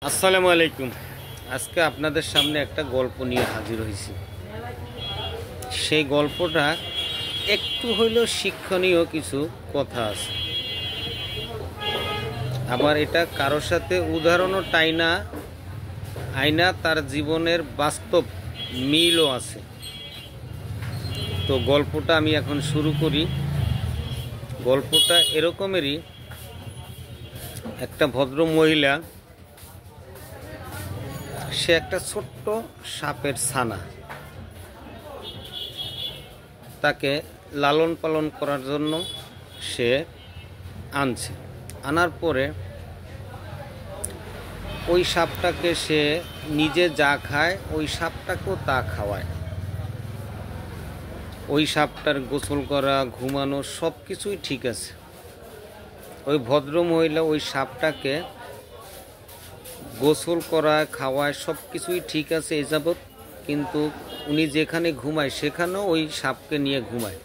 আসসালামু আলাইকুম। আজকে আপনাদের সামনে একটা গল্প নিয়ে হাজির হয়েছি। সেই গল্পটা একটু হইলেও শিক্ষণীয় কিছু কথা আছে, আবার এটা কারোর সাথে উদাহরণও আয়না তার জীবনের বাস্তব মিলও আছে। তো গল্পটা আমি এখন শুরু করি। গল্পটা এরকমেরই, একটা ভদ্র মহিলা, সে একটা ছোট্ট সাপের ছানা, তাকে লালন পালন করার জন্য সে আনছে। আনার পরে ওই সাপটাকে সে নিজে যা খায় ওই সাপটাকেও তা খাওয়ায়। ওই সাপটার গোসল করা, ঘুমানো সব কিছুই ঠিক আছে। ওই ভদ্র মহিলা ওই সাপটাকে গোসল করায়, খাওয়ায়, সব কিছুই ঠিক আছে এ যাবৎ। কিন্তু উনি যেখানে ঘুমায় সেখানেও ওই সাপকে নিয়ে ঘুমায়।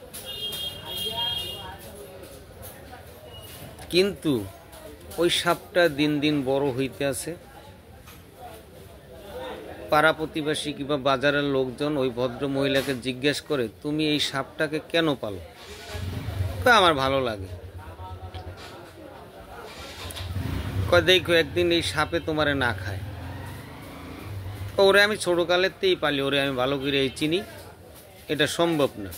কিন্তু ওই সাপটা দিন দিন বড় হইতে আছে। পাড়া প্রতিবেশী কিংবা বাজারের লোকজন ওই ভদ্র মহিলাকে জিজ্ঞেস করে, তুমি এই সাপটাকে কেন পালো? আমার ভালো লাগে। দেখো, একদিন এই সাপে তোমারে না খায়। ওরে আমি ছোটকালেতেই পালি, ওরে আমি ভালো করে চিনি, এটা সম্ভব না।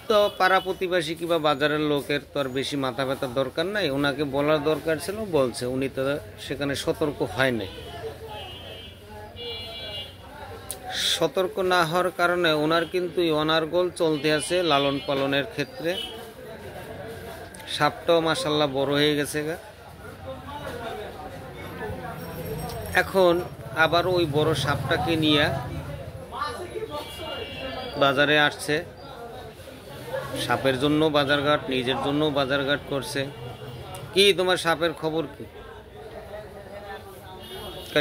তো পাড়া প্রতিবেশী কিংবা বাজারের লোকের তো আর বেশি মাথা ব্যথার দরকার নাই, ওনাকে বলার দরকার ছিল, বলছে। উনি তো সেখানে সতর্ক হয় নাই। সতর্ক না হওয়ার কারণে ওনার কিন্তু অনার্গল চলতে আছে লালন পালনের ক্ষেত্রে। সাপটাও মাশাআল্লাহ বড় হয়ে গেছে গা। এখন আবার ওই বড় সাপটাকে নিয়ে বাজারে আসছে। সাপের জন্য বাজারঘাট, নিজের জন্য বাজারঘাট করছে। কি তোমার সাপের খবর কি?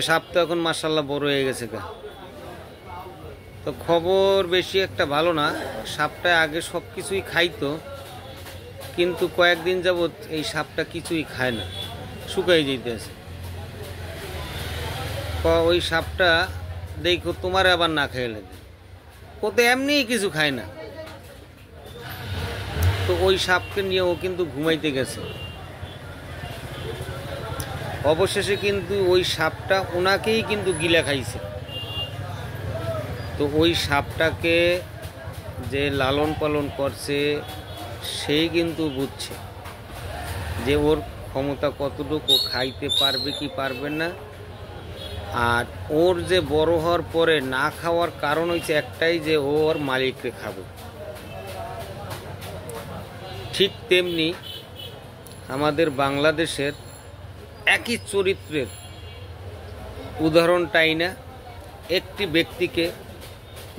সাপ তো এখন মাশাআল্লাহ বড় হয়ে গেছে গা। তো খবর বেশি একটা ভালো না। সাপটা আগে সব কিছুই খাইতো, কিন্তু কয়েকদিন যাবৎ এই সাপটা কিছুই খায় না, শুকাই যেতেছে। ওই সাপটা দেখো তোমার আবার না খেয়ে লাগে, ও তো এমনিই কিছু খায় না। তো ওই সাপকে নিয়ে ও কিন্তু ঘুমাইতে গেছে। অবশেষে কিন্তু ওই সাপটা ওনাকেই কিন্তু গিলা খাইছে। তো ওই সাপটাকে যে লালন পালন করছে সেই কিন্তু বুঝছে যে ওর ক্ষমতা কতটুকু, ও খাইতে পারবে কি পারবে না। আর ওর যে বড় হওয়ার পরে না খাওয়ার কারণ হচ্ছে একটাই, যে ও ওর মালিককে খাবে। ঠিক তেমনি আমাদের বাংলাদেশের একই চরিত্রের উদাহরণটাই না একটি ব্যক্তিকে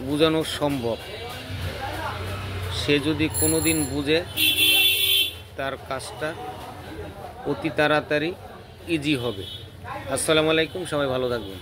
বোঝানো সম্ভব। সে যদি কোনোদিন বুঝে, তার কাজটা অতি তাড়াতাড়ি ইজি হবে। আসসালামু আলাইকুম, সবাই ভালো থাকবেন।